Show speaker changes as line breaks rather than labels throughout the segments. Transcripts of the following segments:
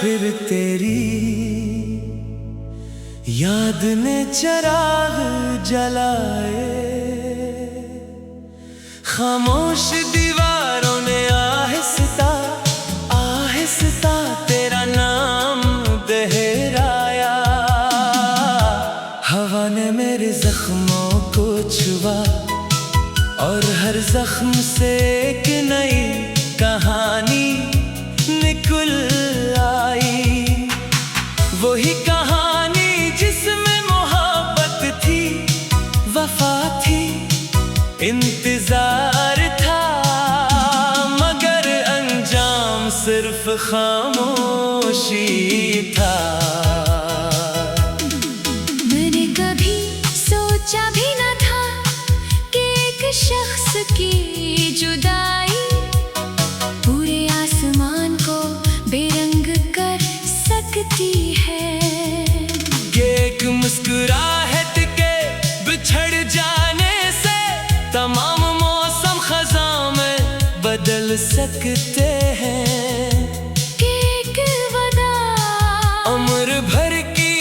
फिर तेरी याद ने चिराग जलाए। खामोश दीवारों ने आहिस्ता आहिस्ता तेरा नाम दोहराया। हवा ने मेरे जख्मों को छुआ और हर जख्म से एक नई कहानी निकल आई। वही कहानी जिसमें मोहब्बत थी, वफा थी, इंतजार था, मगर अंजाम सिर्फ खामोशी था।
मैंने कभी सोचा भी न था कि एक शख्स की जुदाई पूरे आसमान को बेरंग कर सकती है।
एक मुस्कुराहट के बिछड़ जाने से तमाम मौसम खज़ां में बदल सकते हैं।
एक वदा
उम्र भर की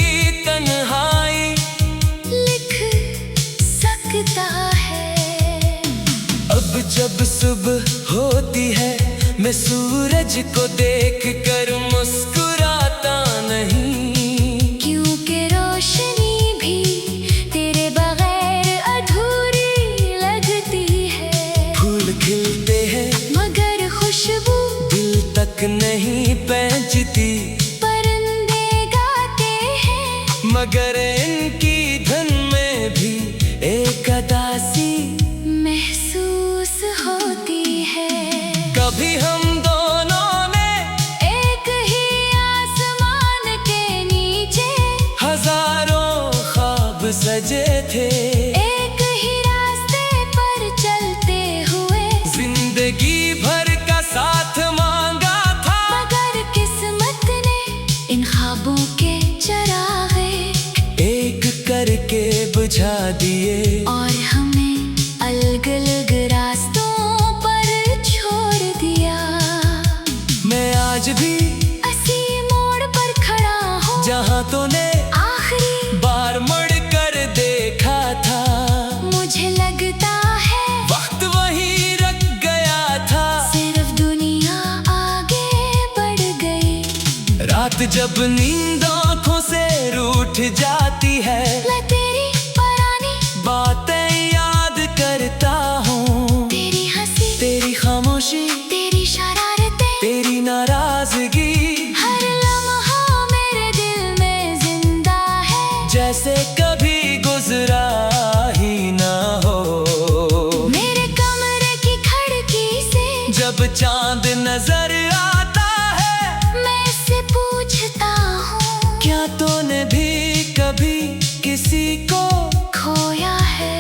तन्हाई
लिख सकता है।
अब जब सुबह होती है मैं सूरज को देख कर मुस्कुराता नहीं,
क्योंकि रोशनी भी तेरे बगैर अधूरी लगती है।
फूल खिलते हैं
मगर खुशबू
दिल तक नहीं पहुंचती,
परिंदे गाते हैं
मगर इनकी धुन में भी एक उदासी
महसूस होती है।
कभी हम दोनों ने
एक ही आसमान के नीचे
हजारों ख्वाब सजे थे।
एक ही रास्ते पर चलते हुए
जिंदगी भर का साथ मांगा था,
मगर किस्मत ने इन ख्वाबों के चरागे
एक करके बुझा दिए।
और हमें अलग-अलग रास्तों पर छोड़ दिया।
मैं आज भी
असी मोड़ पर खड़ा हूँ
जहाँ तूने
आखिरी
बार मुड़ कर देखा था।
मुझे लगता है
वक्त वहीं रख गया था,
सिर्फ दुनिया आगे बढ़ गई।
रात जब नींद आँखों से रूठ जाती है,
मैं तेरी पुरानी
बातें याद करता हूँ।
तेरी हंसी,
तेरी खामोशी,
तेरी शरारतें,
तेरी नाराजगी,
हर लम्हा मेरे दिल में जिंदा है,
जैसे कभी गुजरा ही ना हो।
मेरे कमरे की खिड़की से
जब चांद नजर आता है,
मैं इससे पूछता हूँ
क्या तूने भी कभी किसी को
खोया है।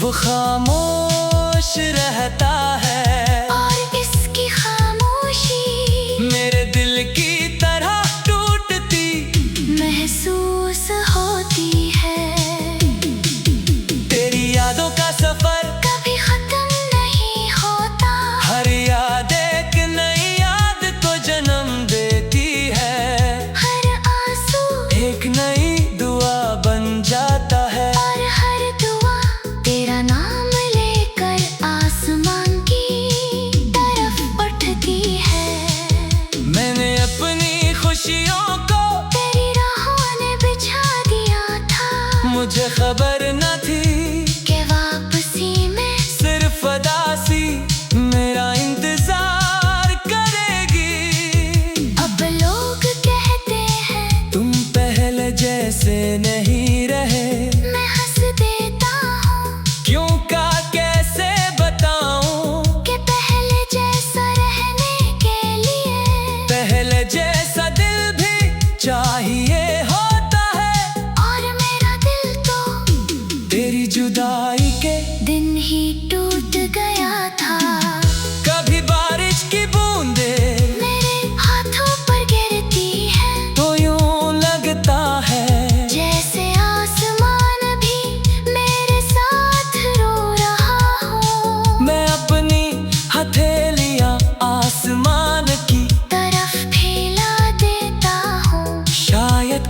वो खामोश रहता है
और इसकी खामोशी
मेरे दिल की तरह टूटती
महसूस होती है।
तेरी यादों का सफर
कभी खत्म नहीं होता,
हर याद एक नई याद को जन्म देती है।
हर आंसू
एक नई दुआ बन जाता है,
और हर दुआ तेरा नाम लेकर आसमान की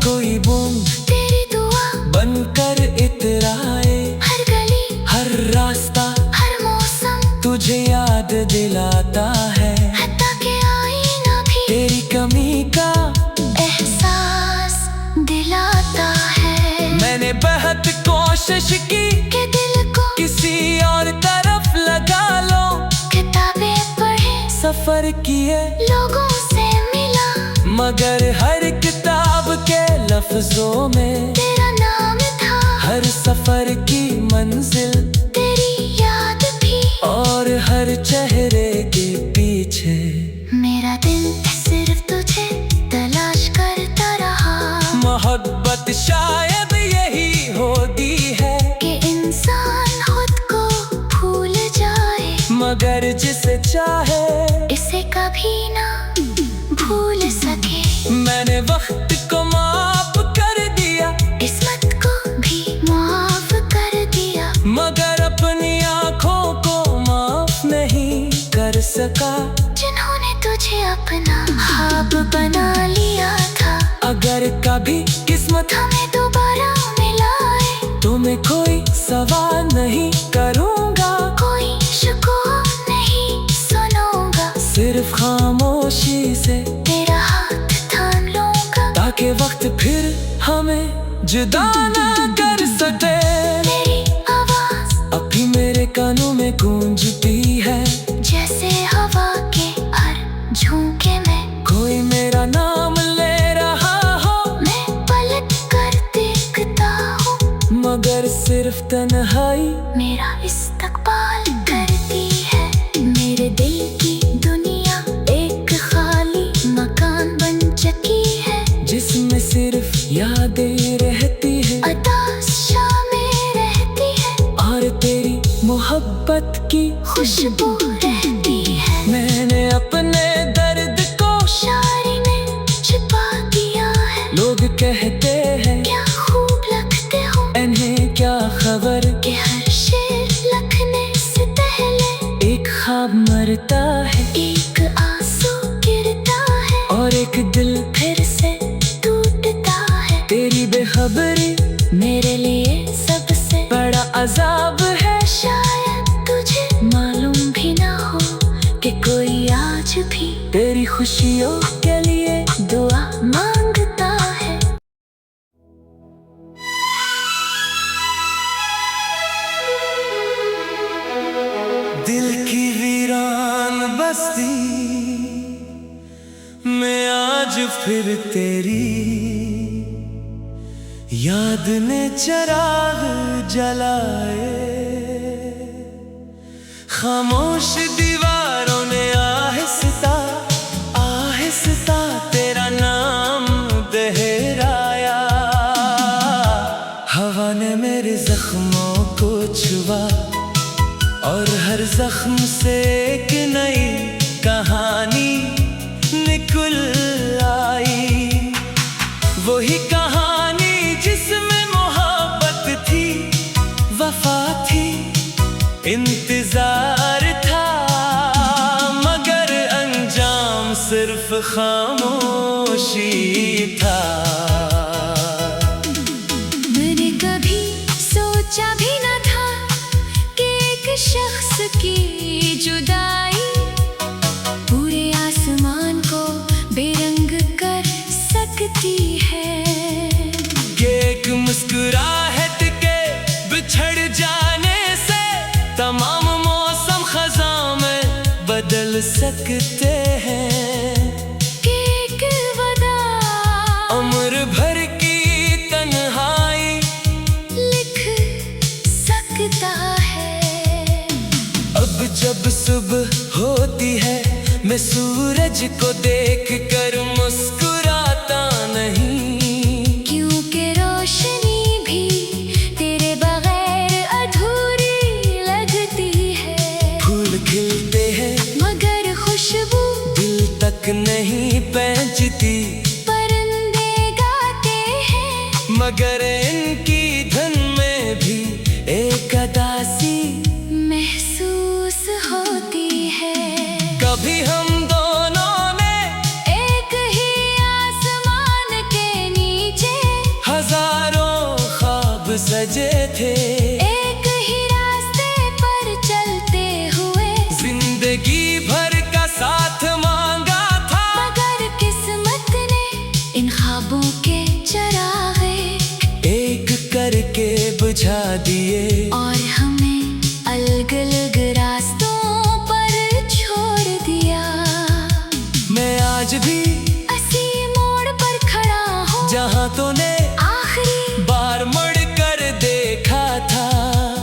कोई बूंद
तेरी दुआ
बनकर इतराए।
हर गली
हर रास्ता
हर मौसम
तुझे याद दिलाता है।
हत्ता के आईना भी
तेरी कमी का
एहसास दिलाता है।
मैंने बहुत कोशिश की
के दिल को
किसी और तरफ लगा लो।
किताबें पढ़े
सफर किए
लोगों से मिला,
मगर हर किताब के लफ्जों में
तेरा नाम था।
हर सफर की मंजिल
तेरी याद भी
और हर चेहरे के पीछे
मेरा दिल सिर्फ तुझे तलाश करता रहा।
मोहब्बत शायद यही होती है
कि इंसान खुद को भूल जाए,
मगर जिसे चाहे
इसे कभी ना भूल सके।
मैंने वक्त को माफ कर दिया,
किस्मत को भी माफ कर दिया,
मगर अपनी आँखों को माफ नहीं कर सका।
जिन्होंने तुझे अपना ख्वाब बना लिया था।
अगर कभी किस्मत
हमें दोबारा मिलाए
तो मैं कोई सवाल नहीं करूँगा,
कोई शिकवा नहीं सुनूंगा,
सिर्फ खामोशी से
तेरा हाथ थाम लूंगा।
ताकि वक्त फिर हमें जुदा ना कर सके।
तेरी आवाज
अभी मेरे कानों में गूंजती है,
जैसे हवा के हर झोंके में
कोई मेरा नाम ले रहा हो।
मैं पलट कर देखता हूँ,
मगर सिर्फ तन्हाई
मेरा इस्तकबाल करती है। मेरे दिल की दुनिया एक खाली मकान बन चुकी है,
जिसमें सिर्फ यादें रहती है
अताश शामें रहती है,
और तेरी मोहब्बत की
खुशबू रहती है।
मैंने अपने दर्द को
शायरी में छिपा दिया है।
लोग कहते हैं
क्या खूब लगते हो
इन्हें क्या खबर
कि हर शेर लिखने से पहले
एक ख्वाब मरता है
एक आंसू गिरता है
और एक दिल
फिर से टूटता है।
तेरी बेखबरी
मेरे लिए सबसे
बड़ा अजाब है।
शायद तुझे मालूम भी ना हो कि कोई आज भी
तेरी खुशियों
के लिए दुआ मांगता है।
दिल की वीरान बस्ती में आज फिर तेरी याद ने चिराग जलाए। खामोश दीवारों ने आहिस्ता आहिस्ता तेरा नाम दोहराया। हवा ने मेरे जख्मों को छुआ और हर जख्म से एक नई कहानी निकल आई। वही कहानी जिसमें मोहब्बत थी, वफा थी, इंतजार था, मगर अंजाम सिर्फ खामोशी था।
मैंने कभी सोचा भी न था कि एक शख्स की जुदाई पूरे आसमान को बेरंग कर सकती है।
कि एक मुस्कुराहट के बिछड़ जाने से तमाम मौसम खज़ां में बदल सकते हैं।
कि एक वदा
उम्र भर की तन्हाई
लिख सकता है।
अब जब सुबह होती है मैं सूरज को देख कर मुस्कुराता नहीं,
क्योंकि रोशनी भी तेरे बगैर अधूरी लगती है।
फूल खिलते हैं
मगर खुशबू
दिल तक नहीं पहुंचती,
परिंदे गाते हैं
मगर इनकी धुन में भी एक अदासी
महसूस होती है।
कभी हम दोनों ने
एक ही आसमान के नीचे
सजे थे,
एक ही रास्ते पर चलते हुए,
जिंदगी भर का साथ मांगा था,
मगर किस्मत ने इन ख्वाबों के चरागे
एक करके बुझा दिए,
और हमें अलग अलग रास्तों पर छोड़ दिया।
मैं आज भी
इसी मोड़ पर खड़ा हूँ
जहाँ तूने
आखिरी
बार मुड़ कर देखा था,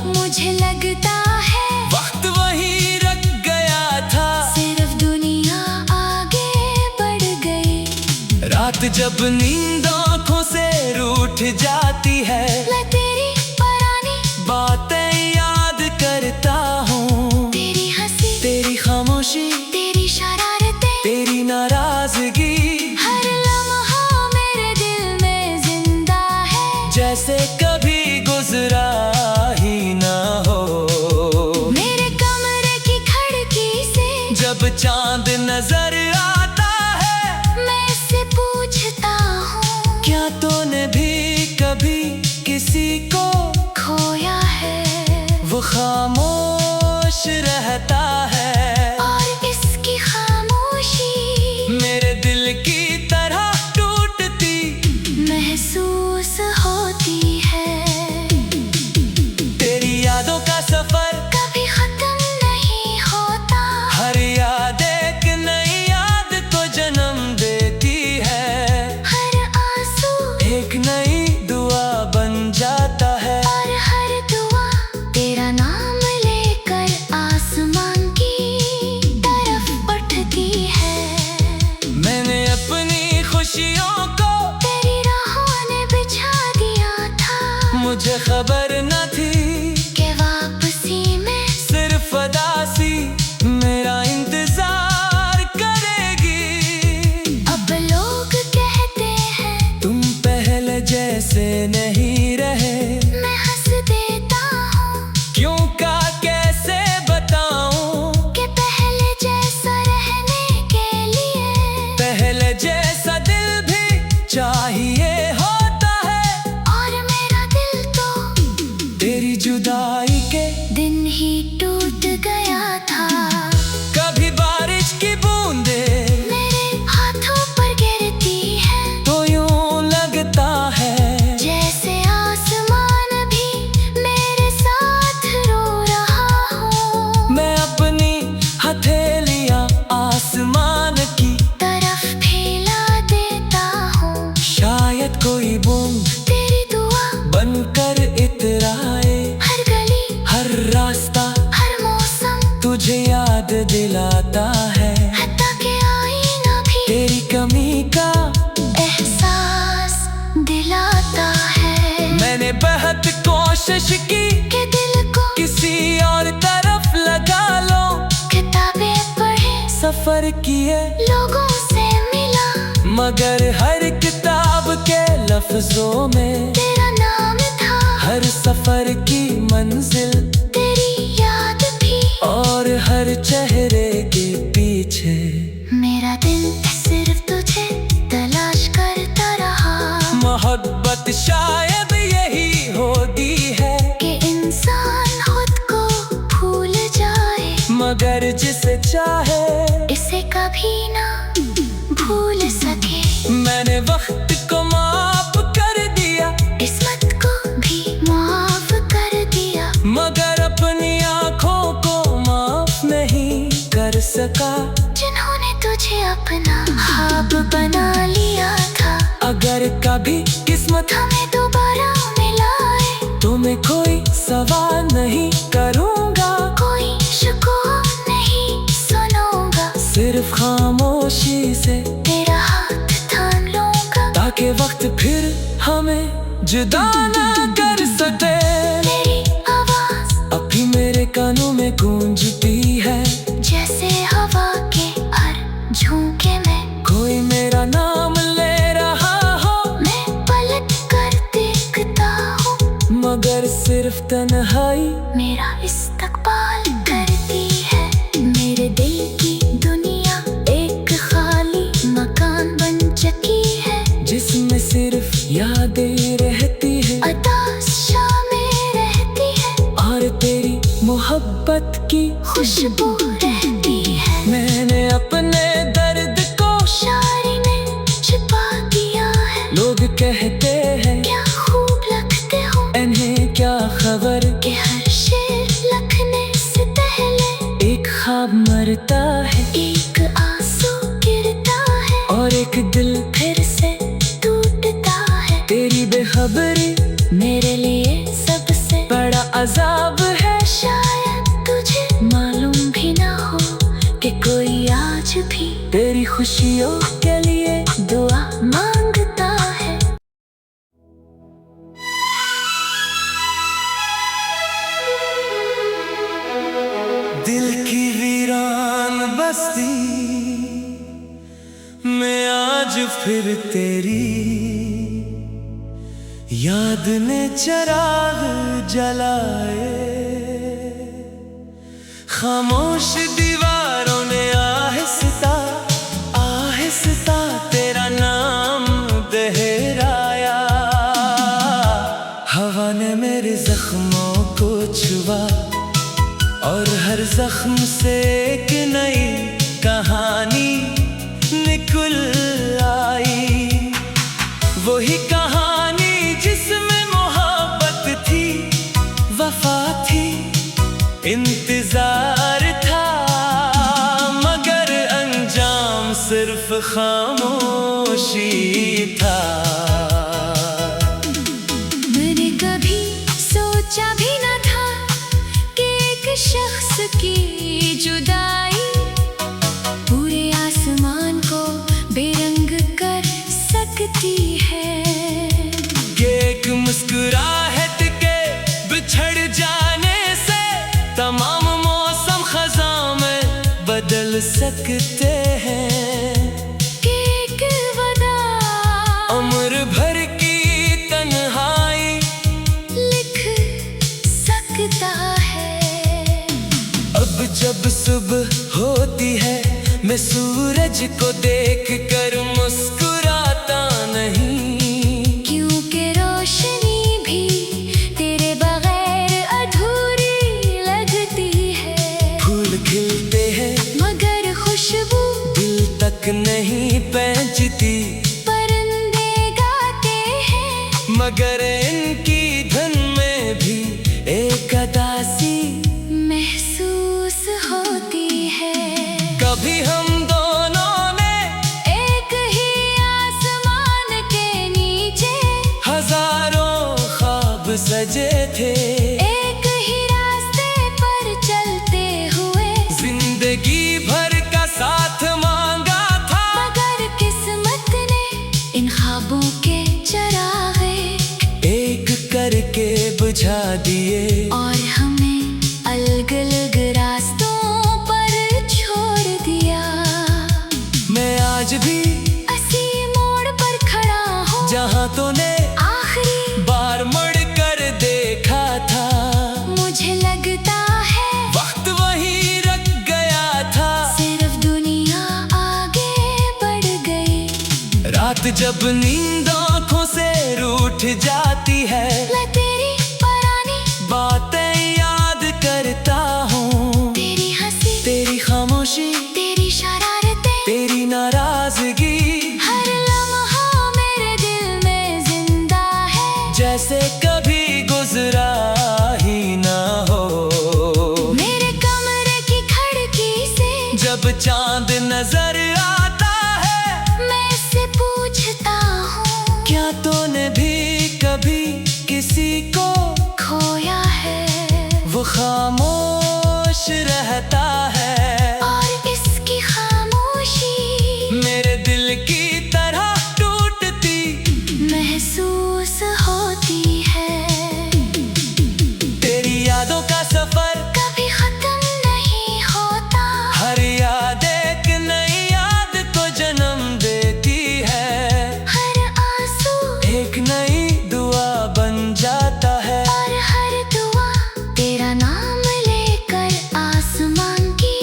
मुझे लगता है
वक्त वहीं रख गया था,
सिर्फ दुनिया आगे बढ़ गई।
रात जब नींद आँखों से रूठ जाती है,
मैं तेरी पुरानी
बातें याद करता हूँ,
तेरी हंसी
तेरी खामोशी,
तेरी शरारतें,
तेरी नाराजगी,
हर लम्हा मेरे दिल में जिंदा है,
जैसे कभी गुजरा ही ना हो।
मेरे कमरे की खिड़की से
जब चांद नजर आता है,
मैं इससे पूछता हूँ
क्या तूने भी कभी किसी को
खोया है,
वो खामोश रहता है,
और इसकी खामोशी
मेरे दिल की तरह टूटती
महसूस होती है।
तेरी यादों का सफर
कभी खत्म नहीं होता,
हर याद एक नई याद को जन्म देती है,
हर आंसू
एक नई दुआ बन जाता है,
और हर दुआ तेरा नाम लेकर आसमान की तरफ उठती है।
मैंने अपनी खुशियों को
तेरी राहों ने बिछा दिया था,
मुझे खबर न थी
के वापसी में
सिर्फ अदासी मेरा इंतजार करेगी।
अब लोग कहते हैं
तुम पहले जैसे नहीं रहे,
मैं हंस देता हूँ
क्यों का कैसे बताऊं,
कि पहले जैसा रहने के लिए
पहले जैसा दिल भी चाहिए होता है,
और मेरा दिल तो
तेरी जुदाई के
दिन ही टूट गया था।
कभी बारिश की बूंदें
मेरे हाथों पर गिरती है,
तो यूं लगता है
जैसे आसमान भी मेरे साथ रो रहा हो।
मैं अपनी हथेलियां आसमान की
तरफ फैला देता हूँ,
शायद कोई बूंद
तेरी दुआ
बनकर इतराए,
हर गली
हर रास्ता
हर मौसम
तुझे याद दिलाता है,
हत्ता के आईना भी
तेरी कमी का
एहसास दिलाता है।
मैंने बहुत कोशिश की
कि दिल को
किसी और तरफ लगा लो,
किताबें पढ़े,
सफर किए
लोगों से मिला,
मगर हर किताब के लफ्जों में
तेरा नाम था,
हर सफर की मंजिल
तेरी याद भी,
और हर चेहरे के पीछे
मेरा दिल सिर्फ तुझे तलाश करता रहा।
मोहब्बत शायद यही होती है,
कि इंसान खुद को भूल जाए,
मगर जिसे चाहे
इसे कभी ना भूल सके।
मैंने वक्त को माफ कर दिया,
किस्मत को भी माफ कर दिया,
मगर अपनी आँखों को माफ नहीं कर सका,
जिन्होंने तुझे अपना ख्वाब बना लिया था।
अगर कभी किस्मत
हमें दोबारा मिलाए,
तो मैं कोई सवाल नहीं करूँगा,
कोई शिकवा नहीं सुनूंगा,
सिर्फ खामोशी से
तेरा हाथ थाम लूंगा,
ताकि वक्त फिर हमें जुदा ना कर सके।
तेरी आवाज
अभी मेरे कानों में गूंजती है,
जैसे हवा के हर झोंके में
कोई मेरा नाम ले रहा हो,
मैं पलट कर देखता हूँ,
मगर सिर्फ तन्हाई
मेरा इस्तकबाल करती है। मेरे दिल की दुनिया एक खाली मकान बन चुकी है,
जिसमें सिर्फ यादें रहती है।
अदास
मोहब्बत की
खुशबू रहती है।
मैंने अपने दर्द को
शायरी में छिपा दिया है।
लोग कहते हैं
क्या खूब लगते हो,
इन्हें क्या खबर
कि हर शेर लिखने से पहले
एक ख्वाब मरता है,
एक आंसू गिरता है
और एक दिल
फिर से टूटता है।
तेरी बेखबरी
मेरे लिए सबसे
बड़ा अजाब है।
शायद तुझे मालूम भी ना हो कि कोई आज भी
तेरी खुशियों के लिए
दुआ मांगता है।
दिल की वीरान बस्ती में आज फिर तेरी याद ने चिराग जलाए। खामोश दीवारों ने आहिस्ता आहिस्ता तेरा नाम दोहराया। हवा ने मेरे जख्मों को छुआ और हर जख्म से एक नई कहानी निकल आई। वही कहानी जिसमें मोहब्बत थी, वफा थी, इंतजार था, मगर अंजाम सिर्फ खामोशी था।
मैंने कभी सोचा भी न था कि एक शख्स की जुदाई पूरे आसमान को बेरंग कर सकती है।
कि एक मुस्कुराहट के बिछड़ जाने से तमाम मौसम खज़ां में बदल सकते हैं।
कि एक वदा
उम्र भर की तन्हाई
लिख सकता है।
अब जब सुबह होती है मैं सूरज को देख कर मुस्कुराता नहीं,
क्योंकि रोशनी भी तेरे बगैर अधूरी लगती है।
फूल खिलते हैं
मगर खुशबू
दिल तक नहीं पहुंचती,
परिंदे गाते हैं
मगर इनकी धुन में भी एक अदासी
महसूस होती है।
कभी हम दोनों ने
एक ही आसमान के नीचे
हजारों ख्वाब सजे थे।
एक ही रास्ते पर चलते हुए
जिंदगी भर का साथ मांगा था,
मगर किस्मत ने इन ख्वाबों के चरागे
एक करके बुझा दिए।
और हमें अलग-अलग रास्तों पर छोड़ दिया।
मैं आज भी
असी मोड़ पर खड़ा हूँ
जहाँ तूने
आखिरी
बार मुड़ कर देखा था।
मुझे लगता है
वक्त वहीं रख गया था,
सिर्फ दुनिया आगे बढ़ गई।
रात जब नींद आँखों से रूठ जाती है,
मैं तेरी पुरानी
बातें याद करता हूँ।
तेरी हंसी,
तेरी खामोशी,
तेरी शरारतें,
तेरी नाराजगी,
हर लम्हा मेरे दिल में जिंदा है,
जैसे कभी गुजरा ही ना हो।
मेरे कमरे की खिड़की से
जब चांद नजर आता है,
मैं इससे पूछता हूँ
क्या तूने भी कभी किसी को
खोया है।
वो खामोश रहता है
और इसकी खामोशी
मेरे दिल की तरह टूटती
महसूस होती है।
तेरी यादों का सफर
कभी खत्म नहीं होता,
हर याद एक नई याद को जन्म देती है।
हर आंसू
एक नई दुआ बन जाता है,
और हर दुआ तेरा नाम लेकर आसमान की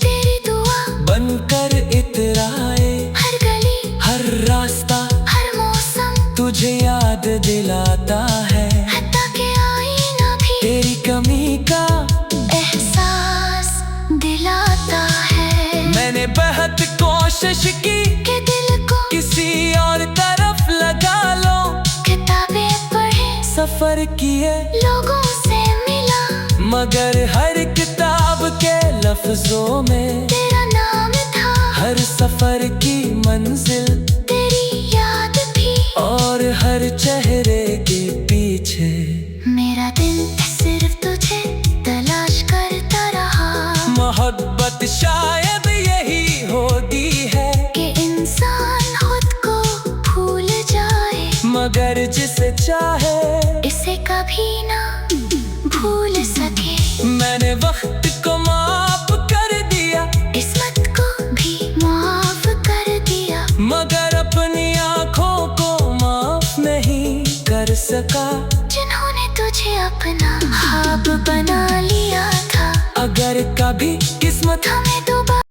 तेरी दुआ
बनकर इतराए।
हर गली
हर रास्ता
हर मौसम
तुझे याद दिलाता है।
हत्ता के आईना भी
तेरी कमी का
एहसास दिलाता है।
मैंने बहुत कोशिश की
कि दिल को
किसी और तरफ लगा लो।
किताबें पढ़े
सफर किए
लोगों से मिला
मगर हर किताब के लफ्जों में
तेरा नाम था।
हर सफर की मंजिल
तेरी याद भी
और हर चेहरे के पीछे
मेरा दिल सिर्फ तुझे तलाश करता रहा।
मोहब्बत शायद यही होती है
कि इंसान खुद को भूल जाए
मगर जिसे चाहे
इसे कभी ना भूल सके।
मैंने वक्त को माफ कर दिया
किस्मत को भी माफ कर दिया
मगर अपनी आँखों को माफ नहीं कर सका।
जिन्होंने तुझे अपना ख्वाब बना लिया था।
अगर कभी किस्मत
हमें दोबारा